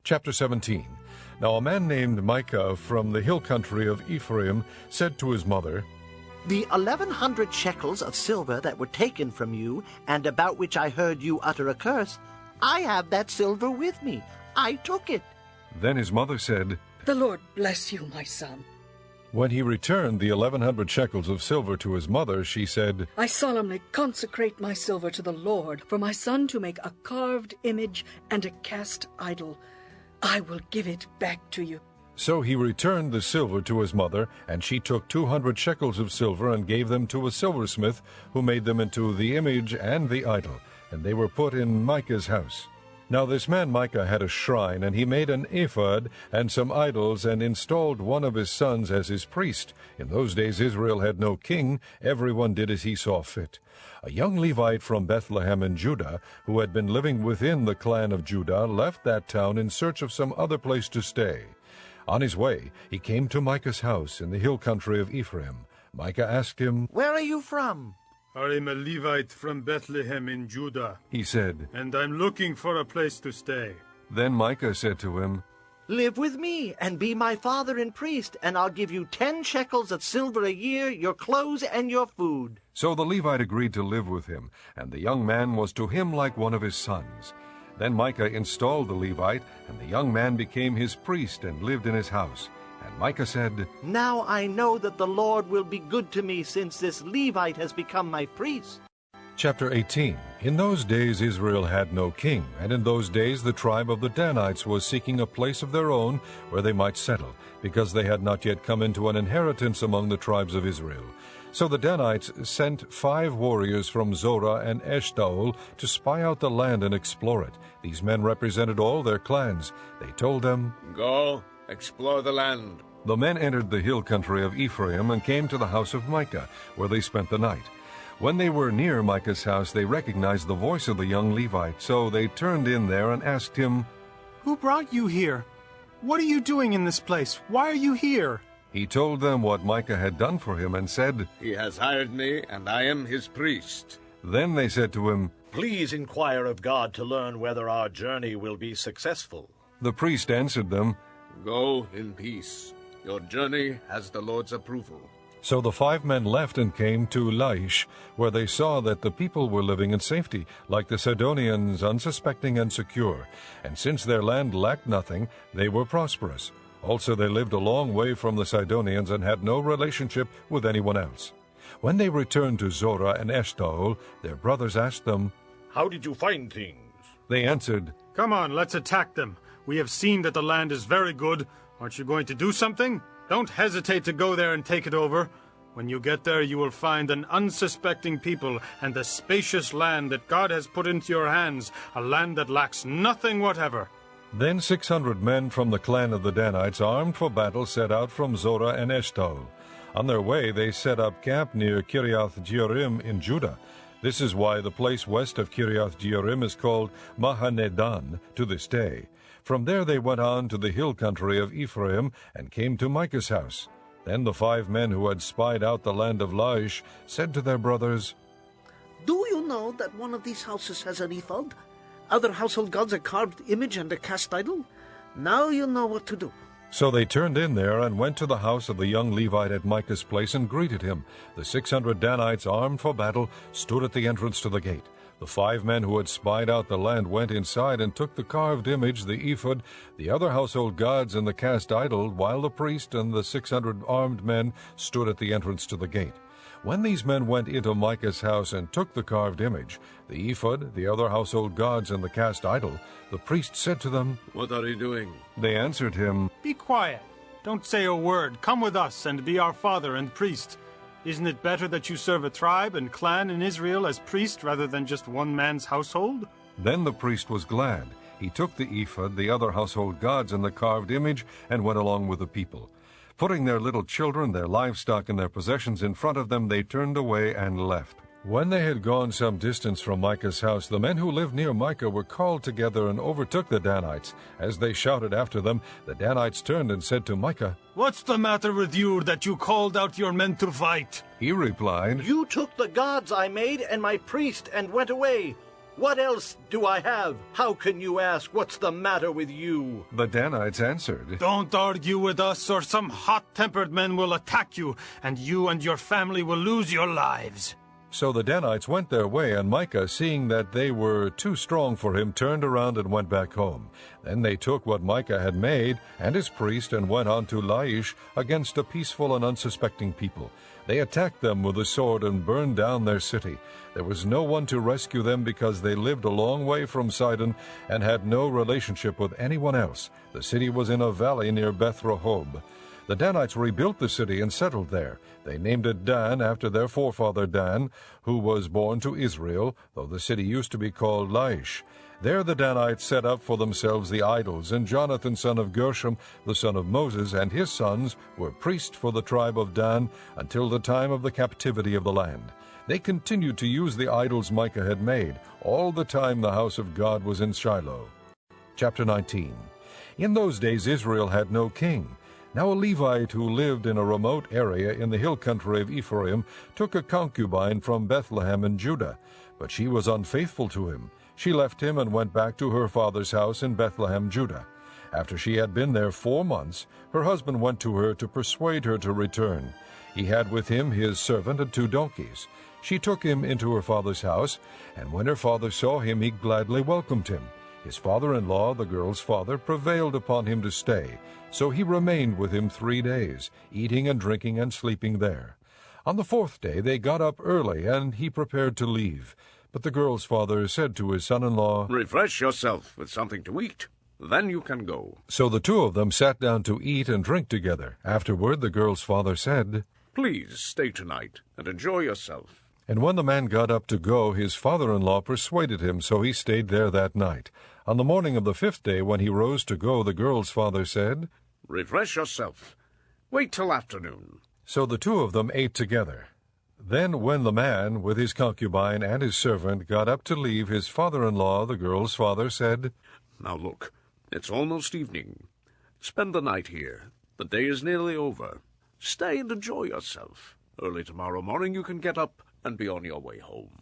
Chapter 17. Now a man named Micah from the hill country of Ephraim said to his mother, The 1,100 shekels of silver that were taken from you, and about which I heard you utter a curse, I have that silver with me. I took it. Then his mother said, The Lord bless you, my son. When he returned the 1,100 shekels of silver to his mother, she said, I solemnly consecrate my silver to the Lord for my son to make a carved image and a cast idol. I will give it back to you. So he returned the silver to his mother, and she took 200 shekels of silver and gave them to a silversmith, who made them into the image and the idol, and they were put in Micah's house. Now this man Micah had a shrine, and he made an ephod and some idols, and installed one of his sons as his priest. In those days Israel had no king, everyone did as he saw fit. A young Levite from Bethlehem in Judah, who had been living within the clan of Judah, left that town in search of some other place to stay. On his way, he came to Micah's house in the hill country of Ephraim. Micah asked him, Where are you from? I am a Levite from Bethlehem in Judah, he said, and I'm looking for a place to stay. Then Micah said to him, Live with me, and be my father and priest, and I'll give you 10 shekels of silver a year, your clothes and your food. So the Levite agreed to live with him, and the young man was to him like one of his sons. Then Micah installed the Levite, and the young man became his priest and lived in his house. And Micah said, Now I know that the Lord will be good to me, since this Levite has become my priest. Chapter 18. In those days Israel had no king, and in those days the tribe of the Danites was seeking a place of their own where they might settle, because they had not yet come into an inheritance among the tribes of Israel. So the Danites sent 5 warriors from Zorah and Eshtaol to spy out the land and explore it. These men represented all their clans. They told them, Go, explore the land. The men entered the hill country of Ephraim and came to the house of Micah, where they spent the night. When they were near Micah's house, they recognized the voice of the young Levite, so they turned in there and asked him, Who brought you here? What are you doing in this place? Why are you here? He told them what Micah had done for him and said, He has hired me, and I am his priest. Then they said to him, Please inquire of God to learn whether our journey will be successful. The priest answered them, Go in peace. Your journey has the Lord's approval. So the 5 men left and came to Laish, where they saw that the people were living in safety, like the Sidonians, unsuspecting and secure. And since their land lacked nothing, they were prosperous. Also they lived a long way from the Sidonians and had no relationship with anyone else. When they returned to Zorah and Eshtaol, their brothers asked them, How did you find things? They answered, Come on, let's attack them. We have seen that the land is very good. Aren't you going to do something? Don't hesitate to go there and take it over. When you get there, you will find an unsuspecting people and the spacious land that God has put into your hands, a land that lacks nothing whatever. Then 600 men from the clan of the Danites, armed for battle, set out from Zorah and Eshtaol. On their way, they set up camp near Kiriath Jearim in Judah. This is why the place west of Kiriath Jearim is called Mahanedan to this day. From there they went on to the hill country of Ephraim and came to Micah's house. Then the 5 men who had spied out the land of Laish said to their brothers, Do you know that one of these houses has an ephod? Other household gods a carved image and a cast idol? Now you know what to do. So they turned in there and went to the house of the young Levite at Micah's place and greeted him. The 600 Danites, armed for battle, stood at the entrance to the gate. The 5 men who had spied out the land went inside and took the carved image, the ephod, the other household gods, and the cast idol, while the priest and the 600 armed men stood at the entrance to the gate. When these men went into Micah's house and took the carved image, the ephod, the other household gods, and the cast idol, the priest said to them, What are you doing? They answered him, Be quiet. Don't say a word. Come with us and be our father and priest. Isn't it better that you serve a tribe and clan in Israel as priest rather than just one man's household? Then the priest was glad. He took the ephod, the other household gods, and the carved image, and went along with the people. Putting their little children, their livestock, and their possessions in front of them, they turned away and left. When they had gone some distance from Micah's house, the men who lived near Micah were called together and overtook the Danites. As they shouted after them, the Danites turned and said to Micah, What's the matter with you that you called out your men to fight? He replied, You took the gods I made and my priest and went away. What else do I have? How can you ask, what's the matter with you? The Danites answered, Don't argue with us, or some hot-tempered men will attack you, and your family will lose your lives. So the Danites went their way, and Micah, seeing that they were too strong for him, turned around and went back home. Then they took what Micah had made and his priest and went on to Laish against a peaceful and unsuspecting people. They attacked them with a sword and burned down their city. There was no one to rescue them because they lived a long way from Sidon and had no relationship with anyone else. The city was in a valley near Beth Rehob. The Danites rebuilt the city and settled there. They named it Dan after their forefather Dan, who was born to Israel, though the city used to be called Laish. There the Danites set up for themselves the idols, and Jonathan son of Gershom, the son of Moses, and his sons were priests for the tribe of Dan until the time of the captivity of the land. They continued to use the idols Micah had made, all the time the house of God was in Shiloh. Chapter 19. In those days Israel had no king. Now a Levite who lived in a remote area in the hill country of Ephraim took a concubine from Bethlehem in Judah, but she was unfaithful to him. She left him and went back to her father's house in Bethlehem, Judah. After she had been there 4 months, her husband went to her to persuade her to return. He had with him his servant and 2 donkeys. She took him into her father's house, and when her father saw him, he gladly welcomed him. His father-in-law, the girl's father, prevailed upon him to stay, so he remained with him 3 days, eating and drinking and sleeping there. On the 4th day they got up early, and he prepared to leave. But the girl's father said to his son-in-law, Refresh yourself with something to eat. Then you can go. So the 2 of them sat down to eat and drink together. Afterward the girl's father said, Please stay tonight and enjoy yourself. And when the man got up to go, his father-in-law persuaded him, so he stayed there that night. On the morning of the 5th day, when he rose to go, the girl's father said, Refresh yourself. Wait till afternoon. So the 2 of them ate together. Then when the man, with his concubine and his servant, got up to leave, his father-in-law, the girl's father, said, Now look, it's almost evening. Spend the night here. The day is nearly over. Stay and enjoy yourself. Early tomorrow morning you can get up and be on your way home.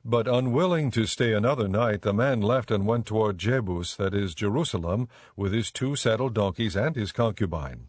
But unwilling to stay another night, the man left and went toward Jebus, that is, Jerusalem, with his 2 saddled donkeys and his concubine.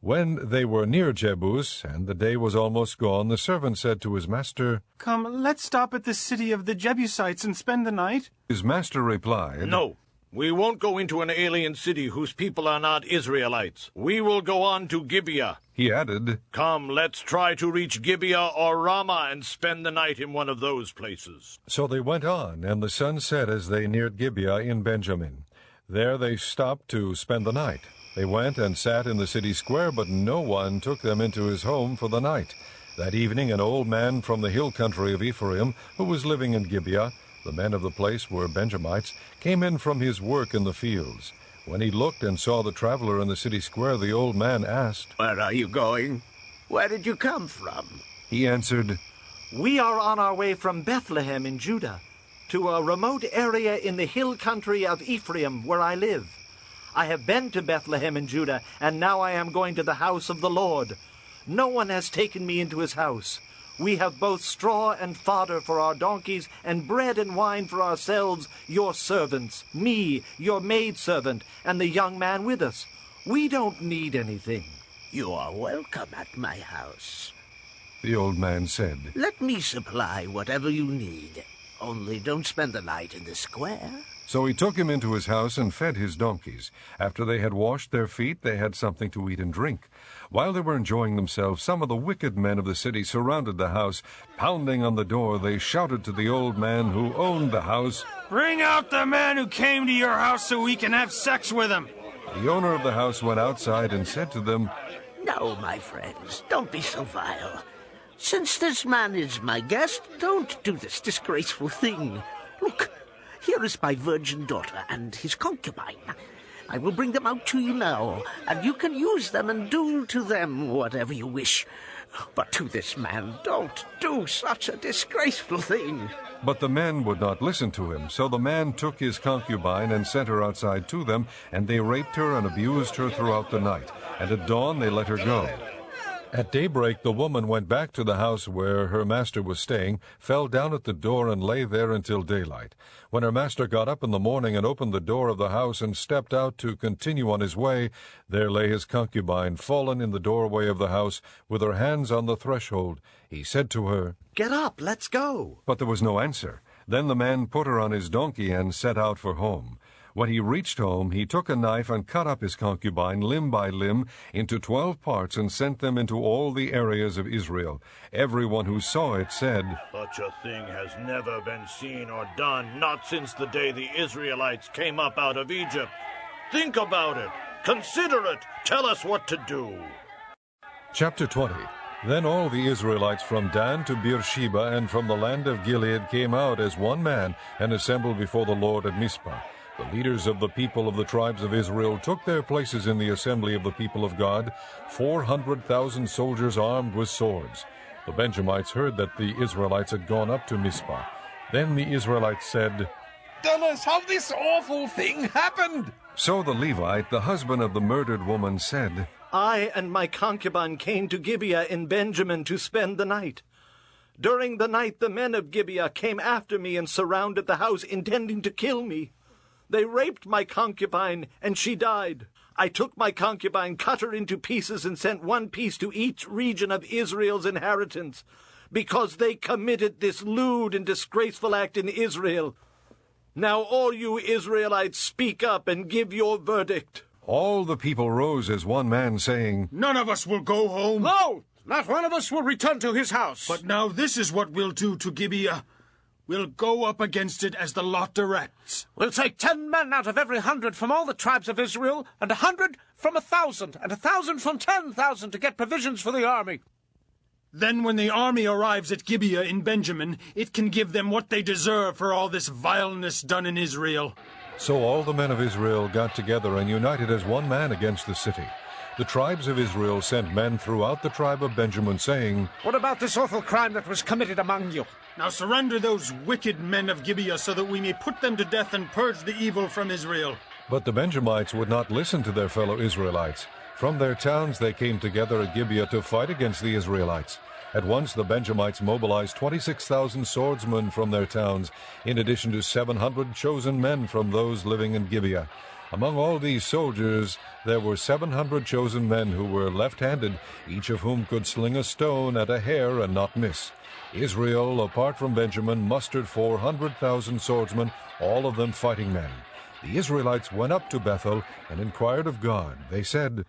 When they were near Jebus, and the day was almost gone, the servant said to his master, Come, let's stop at the city of the Jebusites and spend the night. His master replied, No, we won't go into an alien city whose people are not Israelites. We will go on to Gibeah. He added, Come, let's try to reach Gibeah or Ramah and spend the night in one of those places. So they went on, and the sun set as they neared Gibeah in Benjamin. There they stopped to spend the night. They went and sat in the city square, but no one took them into his home for the night. That evening an old man from the hill country of Ephraim, who was living in Gibeah, the men of the place were Benjamites, came in from his work in the fields. When he looked and saw the traveler in the city square, the old man asked, Where are you going? Where did you come from? He answered, We are on our way from Bethlehem in Judah to a remote area in the hill country of Ephraim where I live. I have been to Bethlehem in Judah, and now I am going to the house of the Lord. No one has taken me into his house. We have both straw and fodder for our donkeys, and bread and wine for ourselves, your servants, me, your maidservant, and the young man with us. We don't need anything. You are welcome at my house. the old man said. Let me supply whatever you need. Only don't spend the night in the square. So he took him into his house and fed his donkeys. After they had washed their feet, they had something to eat and drink. While they were enjoying themselves, some of the wicked men of the city surrounded the house. Pounding on the door, they shouted to the old man who owned the house, "Bring out the man who came to your house so we can have sex with him." The owner of the house went outside and said to them, No, my friends, don't be so vile. Since this man is my guest, don't do this disgraceful thing. Look, here is my virgin daughter and his concubine. I will bring them out to you now, and you can use them and do to them whatever you wish. But to this man, don't do such a disgraceful thing. But the men would not listen to him. So the man took his concubine and sent her outside to them, and they raped her and abused her throughout the night. And at dawn they let her go. At daybreak the woman went back to the house where her master was staying, fell down at the door, and lay there until daylight. When her master got up in the morning and opened the door of the house and stepped out to continue on his way, there lay his concubine, fallen in the doorway of the house, with her hands on the threshold. He said to her, "Get up, let's go." but there was no answer. Then the man put her on his donkey and set out for home. When he reached home, he took a knife and cut up his concubine limb by limb into 12 parts and sent them into all the areas of Israel. Everyone who saw it said, Such a thing has never been seen or done, not since the day the Israelites came up out of Egypt. Think about it. Consider it. Tell us what to do. Chapter 20. Then all the Israelites from Dan to Beersheba and from the land of Gilead came out as one man and assembled before the Lord at Mizpah. The leaders of the people of the tribes of Israel took their places in the assembly of the people of God, 400,000 soldiers armed with swords. The Benjamites heard that the Israelites had gone up to Mizpah. Then the Israelites said, "Tell us how this awful thing happened." So the Levite, the husband of the murdered woman, said, I and my concubine came to Gibeah in Benjamin to spend the night. During the night the men of Gibeah came after me and surrounded the house, intending to kill me. They raped my concubine, and she died. I took my concubine, cut her into pieces, and sent one piece to each region of Israel's inheritance, because they committed this lewd and disgraceful act in Israel. Now all you Israelites speak up and give your verdict. All the people rose as one man, saying, None of us will go home. No, not one of us will return to his house. But now this is what we'll do to Gibeah. We'll go up against it as the lot directs. We'll take 10 men out of every 100 from all the tribes of Israel, and 100 from 1,000, and 1,000 from 10,000 to get provisions for the army. Then when the army arrives at Gibeah in Benjamin, it can give them what they deserve for all this vileness done in Israel. So all the men of Israel got together and united as one man against the city. The tribes of Israel sent men throughout the tribe of Benjamin, saying, What about this awful crime that was committed among you? Now surrender those wicked men of Gibeah so that we may put them to death and purge the evil from Israel. But the Benjamites would not listen to their fellow Israelites. From their towns they came together at Gibeah to fight against the Israelites. At once the Benjamites mobilized 26,000 swordsmen from their towns, in addition to 700 chosen men from those living in Gibeah. Among all these soldiers there were 700 chosen men who were left-handed, each of whom could sling a stone at a hair and not miss. Israel, apart from Benjamin, mustered 400,000 swordsmen, all of them fighting men. The Israelites went up to Bethel and inquired of God. They said,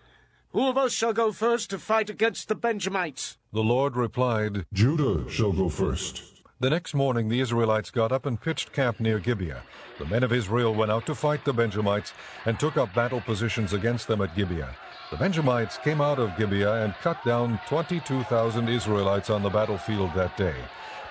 Who of us shall go first to fight against the Benjamites? The Lord replied, Judah shall go first. The next morning the Israelites got up and pitched camp near Gibeah. The men of Israel went out to fight the Benjamites and took up battle positions against them at Gibeah. The Benjamites came out of Gibeah and cut down 22,000 Israelites on the battlefield that day.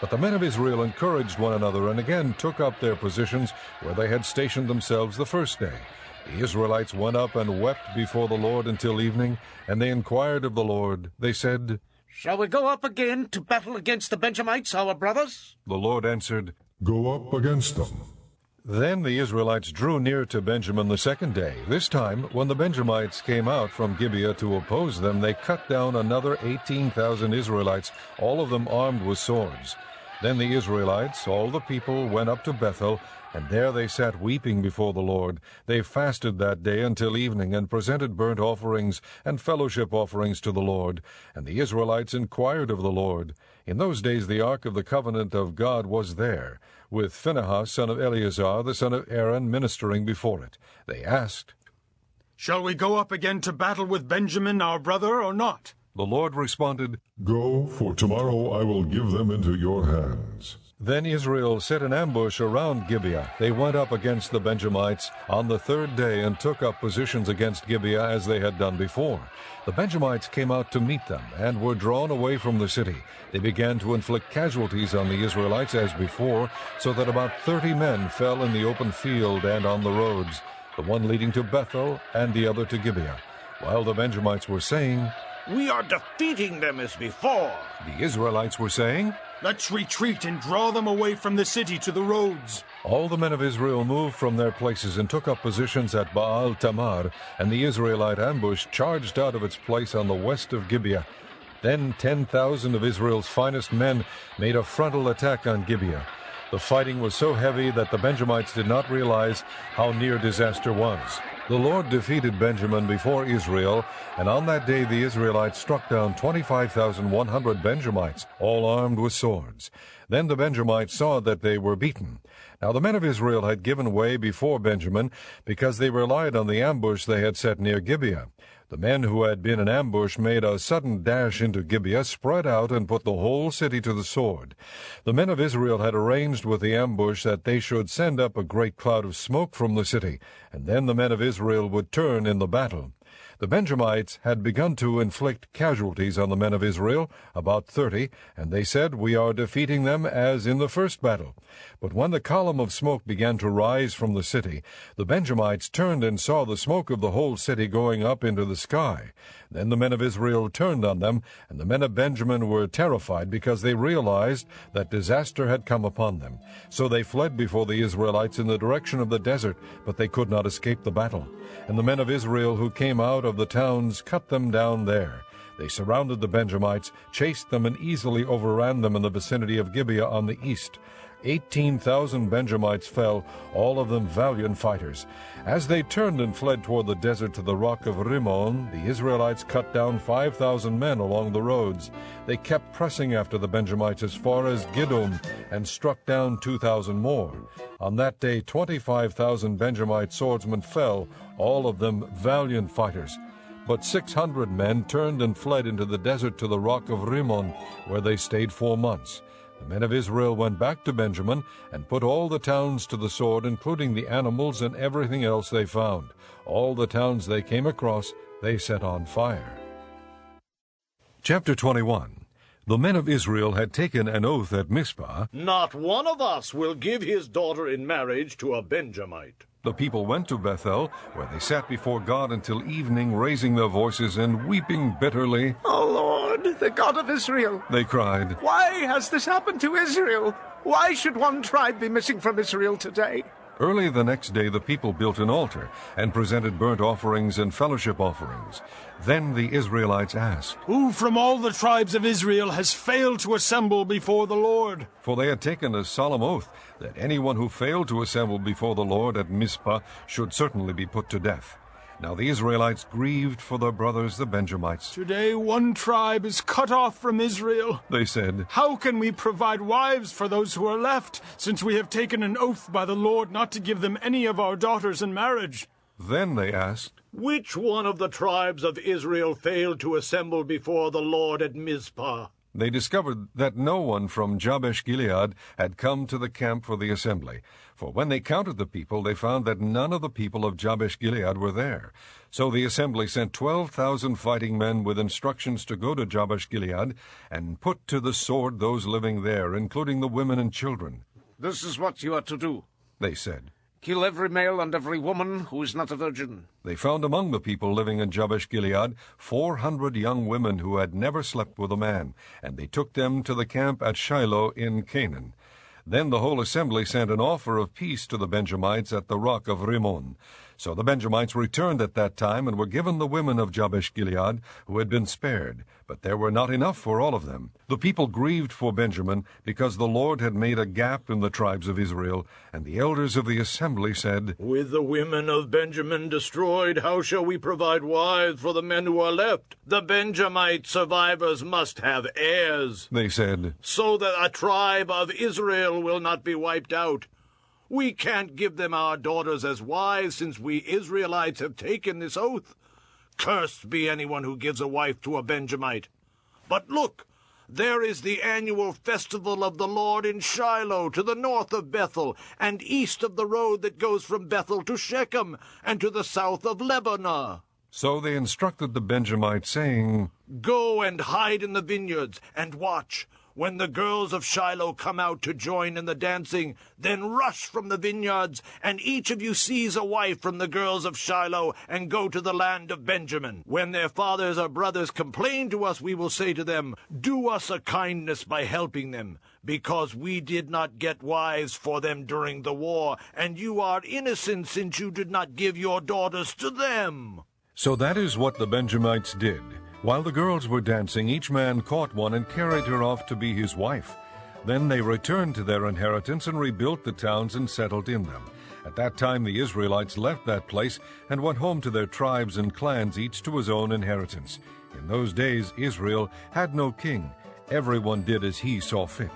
But the men of Israel encouraged one another and again took up their positions where they had stationed themselves the first day. The Israelites went up and wept before the Lord until evening, and they inquired of the Lord. They said, Shall we go up again to battle against the Benjamites, our brothers? The Lord answered, Go up against them. Then the Israelites drew near to Benjamin the second day. This time, when the Benjamites came out from Gibeah to oppose them, they cut down another 18,000 Israelites, all of them armed with swords. Then the Israelites, all the people, went up to Bethel, and there they sat weeping before the Lord. They fasted that day until evening, and presented burnt offerings and fellowship offerings to the Lord. And the Israelites inquired of the Lord. In those days the ark of the covenant of God was there, with Phinehas, son of Eleazar, the son of Aaron, ministering before it. They asked, Shall we go up again to battle with Benjamin, our brother, or not? The Lord responded, Go, for tomorrow I will give them into your hands. Then Israel set an ambush around Gibeah. They went up against the Benjamites on the third day and took up positions against Gibeah as they had done before. The Benjamites came out to meet them and were drawn away from the city. They began to inflict casualties on the Israelites as before, so that about 30 men fell in the open field and on the roads, the one leading to Bethel and the other to Gibeah. While the Benjamites were saying, We are defeating them as before. the Israelites were saying, Let's retreat and draw them away from the city to the roads. All the men of Israel moved from their places and took up positions at Baal Tamar, and the Israelite ambush charged out of its place on the west of Gibeah. Then 10,000 of Israel's finest men made a frontal attack on Gibeah. The fighting was so heavy that the Benjamites did not realize how near disaster was. The Lord defeated Benjamin before Israel, and on that day the Israelites struck down 25,100 Benjamites, all armed with swords. Then the Benjamites saw that they were beaten. Now the men of Israel had given way before Benjamin because they relied on the ambush they had set near Gibeah. The men who had been in ambush made a sudden dash into Gibeah, spread out, and put the whole city to the sword. The men of Israel had arranged with the ambush that they should send up a great cloud of smoke from the city, and then the men of Israel would turn in the battle. The Benjamites had begun to inflict casualties on the men of Israel, about 30, and they said, "We are defeating them as in the first battle." But when the column of smoke began to rise from the city, the Benjamites turned and saw the smoke of the whole city going up into the sky. Then the men of Israel turned on them, and the men of Benjamin were terrified because they realized that disaster had come upon them. So they fled before the Israelites in the direction of the desert, but they could not escape the battle. And the men of Israel who came out of the towns cut them down there. They surrounded the Benjamites, chased them, and easily overran them in the vicinity of Gibeah on the east. 18,000 Benjamites fell, all of them valiant fighters. As they turned and fled toward the desert to the rock of Rimmon, the Israelites cut down 5,000 men along the roads. They kept pressing after the Benjamites as far as Giddom, and struck down 2,000 more. On that day 25,000 Benjamite swordsmen fell, all of them valiant fighters. But 600 men turned and fled into the desert to the rock of Rimmon, where they stayed 4 months. The men of Israel went back to Benjamin and put all the towns to the sword, including the animals and everything else they found. All the towns they came across they set on fire. Chapter 21. The men of Israel had taken an oath at Mizpah. Not one of us will give his daughter in marriage to a Benjamite. The people went to Bethel, where they sat before God until evening, raising their voices and weeping bitterly. "O Lord, the God of Israel," they cried, "why has this happened to Israel? Why should one tribe be missing from Israel today?" Early the next day the people built an altar and presented burnt offerings and fellowship offerings. Then the Israelites asked, "Who from all the tribes of Israel has failed to assemble before the Lord?" For they had taken a solemn oath that anyone who failed to assemble before the Lord at Mizpah should certainly be put to death. Now the Israelites grieved for their brothers the Benjamites. "Today one tribe is cut off from Israel," they said. "How can we provide wives for those who are left, since we have taken an oath by the Lord not to give them any of our daughters in marriage?" Then they asked, Which one of the tribes of Israel failed to assemble before the Lord at Mizpah? They discovered that no one from Jabesh-Gilead had come to the camp for the assembly. For when they counted the people, they found that none of the people of Jabesh-Gilead were there. So the assembly sent 12,000 fighting men with instructions to go to Jabesh-Gilead and put to the sword those living there, including the women and children. "This is what you are to do," they said. "Kill every male and every woman who is not a virgin." They found among the people living in Jabesh-Gilead 400 young women who had never slept with a man, and they took them to the camp at Shiloh in Canaan. Then the whole assembly sent an offer of peace to the Benjamites at the rock of Rimmon. So the Benjamites returned at that time and were given the women of Jabesh-Gilead who had been spared, but there were not enough for all of them. The people grieved for Benjamin because the Lord had made a gap in the tribes of Israel, and the elders of the assembly said, With the women of Benjamin destroyed, how shall we provide wives for the men who are left? The Benjamite survivors must have heirs, they said, so that a tribe of Israel will not be wiped out. We can't give them our daughters as wives, since we Israelites have taken this oath. Cursed be anyone who gives a wife to a Benjamite. But look, there is the annual festival of the Lord in Shiloh, to the north of Bethel, and east of the road that goes from Bethel to Shechem, and to the south of Lebanah. So they instructed the Benjamites, saying, Go and hide in the vineyards, and watch. When the girls of Shiloh come out to join in the dancing, then rush from the vineyards, and each of you seize a wife from the girls of Shiloh, and go to the land of Benjamin. When their fathers or brothers complain to us, we will say to them, Do us a kindness by helping them, because we did not get wives for them during the war, and you are innocent since you did not give your daughters to them. So that is what the Benjamites did. While the girls were dancing, each man caught one and carried her off to be his wife. Then they returned to their inheritance and rebuilt the towns and settled in them. At that time the Israelites left that place and went home to their tribes and clans, each to his own inheritance. In those days Israel had no king. Everyone did as he saw fit.